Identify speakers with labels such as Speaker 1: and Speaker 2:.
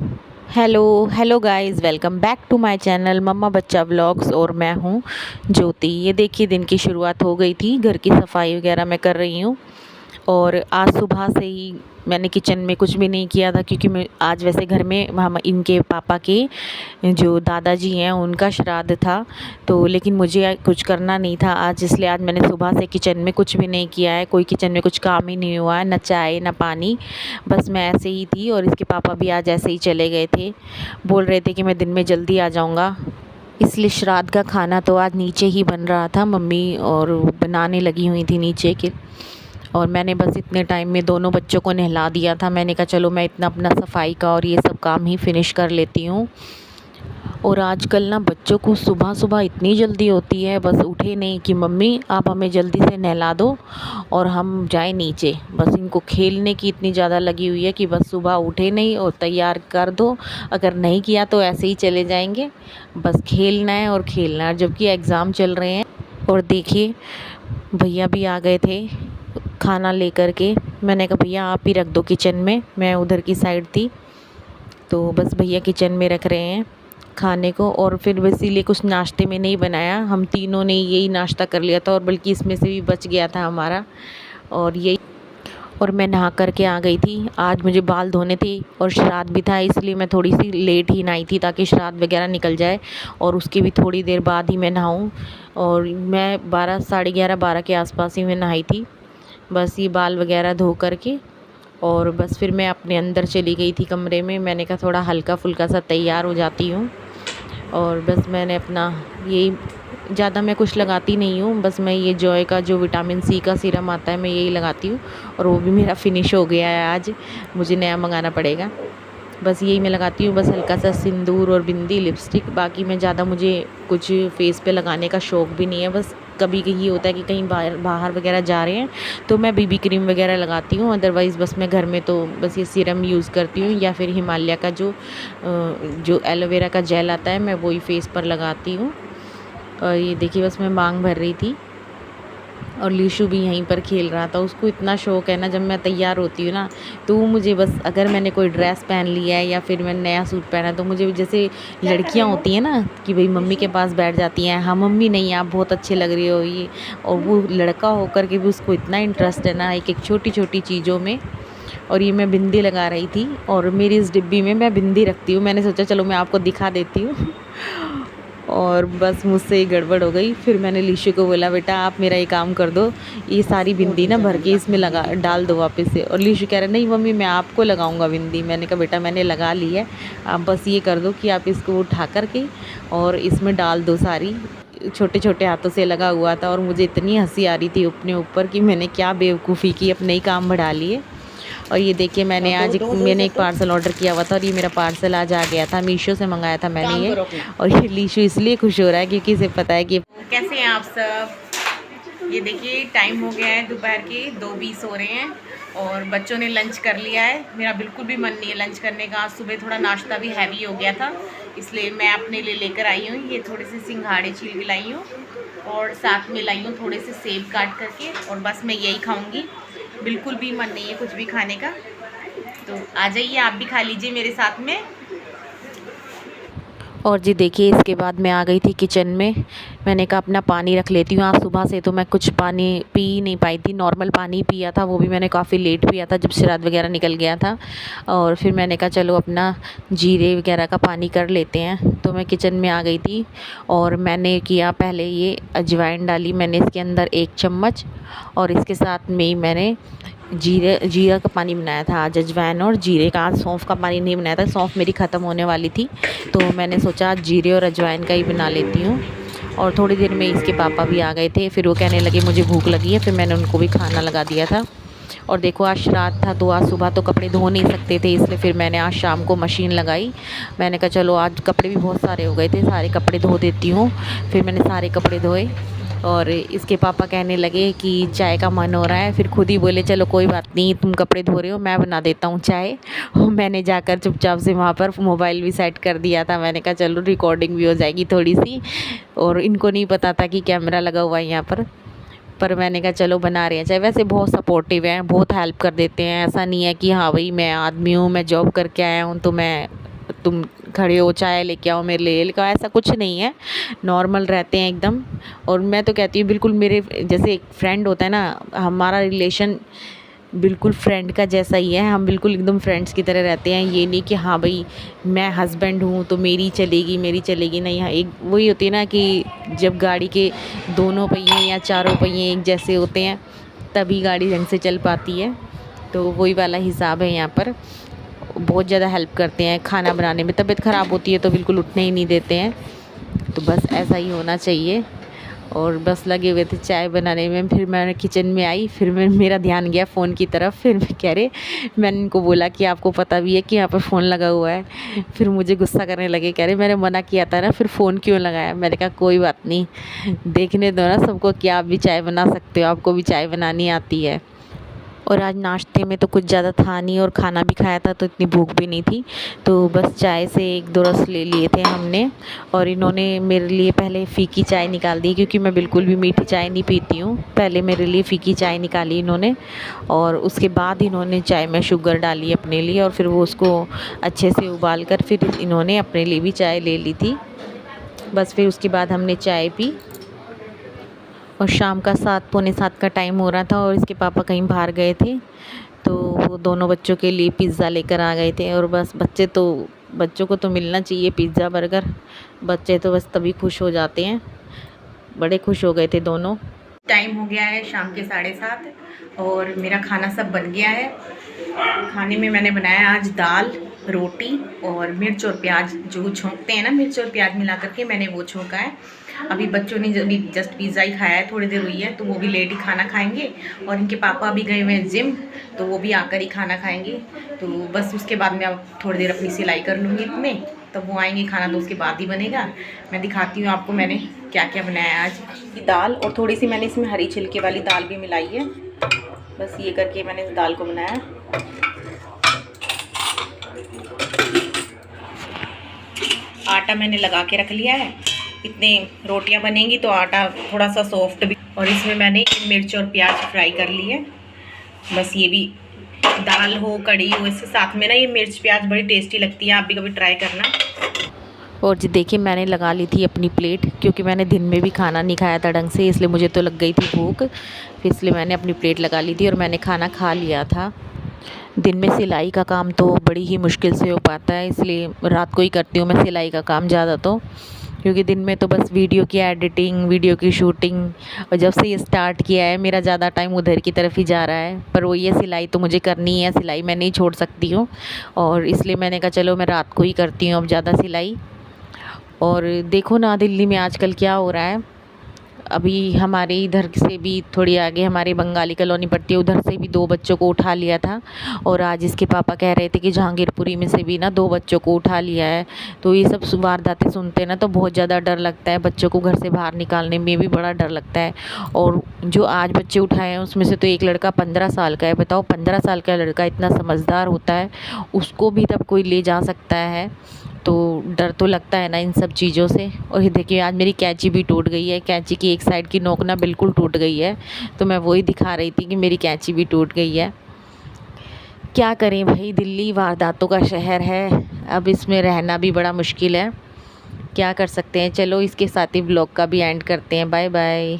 Speaker 1: Hello hello guys, welcome back to my channel mumma Bachcha vlogs. और मैं हूँ ज्योति। ये देखिए, दिन की शुरुआत हो गई थी, घर की सफाई वगैरह मैं कर रही हूँ। और आज सुबह से ही मैंने किचन में कुछ भी नहीं किया था, क्योंकि मैं आज वैसे घर में हम इनके पापा के जो दादाजी हैं उनका श्राद्ध था। तो लेकिन मुझे कुछ करना नहीं था आज, इसलिए आज मैंने सुबह से किचन में कुछ भी नहीं किया है। कोई किचन में कुछ काम ही नहीं हुआ है, न चाय न पानी, बस मैं ऐसे ही थी। और इसके पापा भी आज ऐसे ही चले गए थे, बोल रहे थे कि मैं दिन में जल्दी आ जाऊँगा। इसलिए श्राद्ध का खाना तो आज नीचे ही बन रहा था, मम्मी और बनाने लगी हुई थी नीचे के। और मैंने बस इतने टाइम में दोनों बच्चों को नहला दिया था। मैंने कहा चलो मैं इतना अपना सफाई का और ये सब काम ही फिनिश कर लेती हूँ। और आजकल ना बच्चों को सुबह सुबह इतनी जल्दी होती है, बस उठे नहीं कि मम्मी आप हमें जल्दी से नहला दो और हम जाएं नीचे। बस इनको खेलने की इतनी ज़्यादा लगी हुई है कि बस सुबह उठे नहीं और तैयार कर दो, अगर नहीं किया तो ऐसे ही चले जाएंगे। बस खेलना है और खेलना है, जबकि एग्ज़ाम चल रहे हैं। और देखिए, भैया भी आ गए थे खाना लेकर के। मैंने कहा भैया आप ही रख दो किचन में, मैं उधर की साइड थी। तो बस भैया किचन में रख रहे हैं खाने को। और फिर इसीलिए कुछ नाश्ते में नहीं बनाया, हम तीनों ने यही नाश्ता कर लिया था, और बल्कि इसमें से भी बच गया था हमारा। और यही, और मैं नहा करके आ गई थी। आज मुझे बाल धोने थे और श्राद्ध भी था, इसलिए मैं थोड़ी सी लेट ही नहाई थी ताकि श्राद्ध वगैरह निकल जाए, और उसके भी थोड़ी देर बाद ही मैं नहाऊं। और मैं 12 साढ़े 11 12 के आसपास ही मैं नहाई थी। बस ये बाल वगैरह धो करके और बस फिर मैं अपने अंदर चली गई थी कमरे में। मैंने कहा थोड़ा हल्का फुल्का सा तैयार हो जाती हूँ। और बस मैंने अपना यही, ज़्यादा मैं कुछ लगाती नहीं हूँ, बस मैं ये जॉय का जो विटामिन सी का सीरम आता है मैं यही लगाती हूँ। और वो भी मेरा फिनिश हो गया है, आज मुझे नया मंगाना पड़ेगा। बस यही मैं लगाती हूँ, बस हल्का सा सिंदूर और बिंदी लिपस्टिक। बाकी मैं ज़्यादा, मुझे कुछ फेस पे लगाने का शौक़ भी नहीं है। बस कभी कहीं होता है कि कहीं बाहर बाहर वगैरह जा रहे हैं तो मैं बीबी क्रीम वगैरह लगाती हूँ, अदरवाइज़ बस मैं घर में तो बस ये सीरम यूज़ करती हूँ, या फिर हिमालय का जो एलोवेरा का जेल आता है मैं वही फेस पर लगाती हूँ। और ये देखिए, बस मैं मांग भर रही थी और लीशु भी यहीं पर खेल रहा था। उसको इतना शौक़ है ना, जब मैं तैयार होती हूँ ना तो वो मुझे बस, अगर मैंने कोई ड्रेस पहन लिया है या फिर मैंने नया सूट पहना है, तो मुझे जैसे लड़कियाँ होती हैं ना कि भाई मम्मी के पास बैठ जाती हैं, हाँ मम्मी नहीं आप बहुत अच्छे लग रही हो ये। और वो लड़का होकर के भी उसको इतना इंटरेस्ट है ना एक एक छोटी छोटी चीज़ों में। और ये मैं बिंदी लगा रही थी, और मेरी इस डिब्बी में मैं बिंदी रखती हूँ। मैंने सोचा चलो मैं आपको दिखा देती हूँ। और बस मुझसे ही गड़बड़ हो गई। फिर मैंने लीशु को बोला बेटा आप मेरा ये काम कर दो, ये सारी बिंदी ना भर के इसमें लगा डाल दो वापस से। और लीशु कह रहा नहीं मम्मी मैं आपको लगाऊंगा बिंदी। मैंने कहा बेटा मैंने लगा ली है, आप बस ये कर दो कि आप इसको उठा कर के और इसमें डाल दो सारी। छोटे छोटे हाथों से लगा हुआ था, और मुझे इतनी हंसी आ रही थी अपने ऊपर कि मैंने क्या बेवकूफ़ी की, अपने ही काम बढ़ा लिए। और ये देखिए, मैंने एक पार्सल ऑर्डर किया हुआ था, और ये मेरा पार्सल आज आ गया था, मीशो से मंगाया था मैंने ये। और ये लीशु इसलिए खुश हो रहा है क्योंकि इसे पता है कि
Speaker 2: कैसे हैं आप सब। ये देखिए टाइम हो गया है, दोपहर के 2:20 हो रहे हैं और बच्चों ने लंच कर लिया है। मेरा बिल्कुल भी मन नहीं है लंच करने का। आज सुबह थोड़ा नाश्ता भी हैवी हो गया था, इसलिए मैं अपने लिए लेकर आई हूँ ये थोड़े से सिंघाड़े छील के लाई हूँ, और साथ में लाई हूँ थोड़े से सेब काट करके, और बस मैं यही खाऊँगी। बिल्कुल भी मन नहीं है कुछ भी खाने का। तो आ जाइए आप भी खा लीजिए मेरे साथ में।
Speaker 1: और जी देखिए, इसके बाद मैं आ गई थी किचन में। मैंने कहा अपना पानी रख लेती हूँ। आज सुबह से तो मैं कुछ पानी पी ही नहीं पाई थी, नॉर्मल पानी पिया था, वो भी मैंने काफ़ी लेट पिया था जब श्राद्ध वगैरह निकल गया था। और फिर मैंने कहा चलो अपना जीरे वगैरह का पानी कर लेते हैं। तो मैं किचन में आ गई थी, और मैंने किया पहले ये अजवाइन डाली मैंने इसके अंदर 1 चम्मच, और इसके साथ में ही मैंने जीरा का पानी बनाया था आज, अजवाइन और जीरे का। आज सौंफ का पानी नहीं बनाया था, सौंफ मेरी ख़त्म होने वाली थी, तो मैंने सोचा आज जीरे और अजवाइन का ही बना लेती हूँ। और थोड़ी देर में इसके पापा भी आ गए थे, फिर वो कहने लगे मुझे भूख लगी है, फिर मैंने उनको भी खाना लगा दिया था। और देखो आज श्राद्ध था, तो आज सुबह तो कपड़े धो नहीं सकते थे, इसलिए फिर मैंने आज शाम को मशीन लगाई। मैंने कहा चलो आज कपड़े भी बहुत सारे हो गए थे, सारे कपड़े धो देती हूँ। फिर मैंने सारे कपड़े धोए, और इसके पापा कहने लगे कि चाय का मन हो रहा है, फिर खुद ही बोले चलो कोई बात नहीं तुम कपड़े धो रहे हो मैं बना देता हूँ चाय। और मैंने जाकर चुपचाप से वहाँ पर मोबाइल भी सेट कर दिया था। मैंने कहा चलो रिकॉर्डिंग भी हो जाएगी थोड़ी सी, और इनको नहीं पता था कि कैमरा लगा हुआ है यहाँ पर मैंने कहा चलो बना रहे हैं चाहे। वैसे बहुत सपोर्टिव हैं, बहुत हेल्प कर देते हैं, ऐसा नहीं है कि हाँ भाई मैं आदमी हूँ, मैं जॉब करके आया हूँ तो मैं तुम खड़े हो चाय लेके आओ मेरे लिए लेके आओ, ऐसा कुछ नहीं है, नॉर्मल रहते हैं एकदम। और मैं तो कहती हूँ बिल्कुल मेरे जैसे एक फ्रेंड होता है ना, हमारा रिलेशन बिल्कुल फ्रेंड का जैसा ही है, हम बिल्कुल एकदम फ्रेंड्स की तरह रहते हैं। ये नहीं कि हाँ भाई मैं हस्बैंड हूँ तो मेरी चलेगी नहीं। हाँ, एक वही होती है ना कि जब गाड़ी के दोनों पहिए या चारों पहिए एक जैसे होते हैं तभी गाड़ी ढंग से चल पाती है। तो वही वाला हिसाब है यहाँ पर। बहुत ज़्यादा हेल्प करते हैं खाना बनाने में, तबीयत ख़राब होती है तो बिल्कुल उठने ही नहीं देते हैं। तो बस ऐसा ही होना चाहिए। और बस लगे हुए थे चाय बनाने में। फिर मैं किचन में आई, फिर मेरा ध्यान गया फ़ोन की तरफ। फिर मैं कह रहे, मैंने इनको बोला कि आपको पता भी है कि यहाँ पर फ़ोन लगा हुआ है। फिर मुझे गुस्सा करने लगे, कह रहे मैंने मना किया था ना, फिर फ़ोन क्यों लगाया। मैंने कहा कोई बात नहीं, देखने दो ना सबको कि आप भी चाय बना सकते हो, आपको भी चाय बनानी आती है। और आज नाश्ते में तो कुछ ज़्यादा था नहीं और खाना भी खाया था तो इतनी भूख भी नहीं थी, तो बस चाय से एक दो रस ले लिए थे हमने। और इन्होंने मेरे लिए पहले फ़ीकी चाय निकाल दी, क्योंकि मैं बिल्कुल भी मीठी चाय नहीं पीती हूँ। पहले मेरे लिए फ़ीकी चाय निकाली इन्होंने, और उसके बाद इन्होंने चाय में शुगर डाली अपने लिए, और फिर वो उसको अच्छे से उबाल कर फिर इन्होंने अपने लिए भी चाय ले ली थी। बस फिर उसके बाद हमने चाय पी। और शाम का 7 पौने 7 का टाइम हो रहा था और इसके पापा कहीं बाहर गए थे, तो वो दोनों बच्चों के लिए पिज़्ज़ा लेकर आ गए थे। और बस बच्चों को तो मिलना चाहिए पिज़्ज़ा बर्गर, बच्चे तो बस तभी खुश हो जाते हैं। बड़े खुश हो गए थे दोनों।
Speaker 2: टाइम हो गया है शाम के 7:30 और मेरा खाना सब बन गया है। खाने में मैंने बनाया आज दाल, रोटी और मिर्च और प्याज, जो छोंकते हैं ना मिर्च और प्याज मिला करके, मैंने वो छोंका है। अभी बच्चों ने अभी जस्ट पिज़्ज़ा ही खाया है, थोड़ी देर हुई है, तो वो भी लेट ही खाना खाएंगे। और इनके पापा अभी गए हुए हैं जिम, तो वो भी आकर ही खाना खाएंगे। तो बस उसके बाद मैं अब थोड़ी देर अपनी सिलाई कर लूँगी इतने, तब वो आएंगे, खाना तो उसके बाद ही बनेगा। मैं दिखाती हूँ आपको मैंने क्या क्या बनाया है आज। की दाल और थोड़ी सी मैंने इसमें हरी छिलके वाली दाल भी मिलाई है। बस ये करके मैंने इस दाल को बनाया। आटा मैंने लगा के रख लिया है, इतने रोटियां बनेंगी तो आटा थोड़ा सा सॉफ्ट भी। और इसमें मैंने मिर्च और प्याज फ्राई कर ली है। बस ये भी दाल हो कड़ी हो, इसके साथ में ना ये मिर्च प्याज बड़ी टेस्टी लगती है, आप भी कभी ट्राई करना।
Speaker 1: और जी देखिए मैंने लगा ली थी अपनी प्लेट, क्योंकि मैंने दिन में भी खाना नहीं खाया था ढंग से, इसलिए मुझे तो लग गई थी भूख। फिर इसलिए मैंने अपनी प्लेट लगा ली थी और मैंने खाना खा लिया था। दिन में सिलाई का काम तो बड़ी ही मुश्किल से हो पाता है, इसलिए रात को ही करती हूँ मैं सिलाई का काम ज़्यादा तो। क्योंकि दिन में तो बस वीडियो की एडिटिंग, वीडियो की शूटिंग, और जब से ये स्टार्ट किया है मेरा ज़्यादा टाइम उधर की तरफ ही जा रहा है। पर वो ये सिलाई तो मुझे करनी है, सिलाई मैं नहीं छोड़ सकती हूँ, और इसलिए मैंने कहा चलो मैं रात को ही करती हूँ अब ज़्यादा सिलाई। और देखो ना दिल्ली में आजकल क्या हो रहा है। अभी हमारे इधर से भी थोड़ी आगे हमारी बंगाली कॉलोनी पड़ती है, उधर से भी 2 बच्चों को उठा लिया था। और आज इसके पापा कह रहे थे कि जहांगीरपुरी में से भी ना 2 बच्चों को उठा लिया है। तो ये सब वारदातें सुनते हैं ना तो बहुत ज़्यादा डर लगता है, बच्चों को घर से बाहर निकालने में भी बड़ा डर लगता है। और जो आज बच्चे उठाए हैं उसमें से तो एक लड़का 15 साल का है। बताओ 15 साल का लड़का इतना समझदार होता है, उसको भी तब कोई ले जा सकता है, तो डर तो लगता है ना इन सब चीज़ों से। और ये देखिए आज मेरी कैंची भी टूट गई है, कैंची की एक साइड की नोक ना बिल्कुल टूट गई है, तो मैं वही दिखा रही थी कि मेरी कैंची भी टूट गई है। क्या करें भाई, दिल्ली वारदातों का शहर है, अब इसमें रहना भी बड़ा मुश्किल है, क्या कर सकते हैं। चलो इसके साथ ही ब्लॉग का भी एंड करते हैं। Bye bye.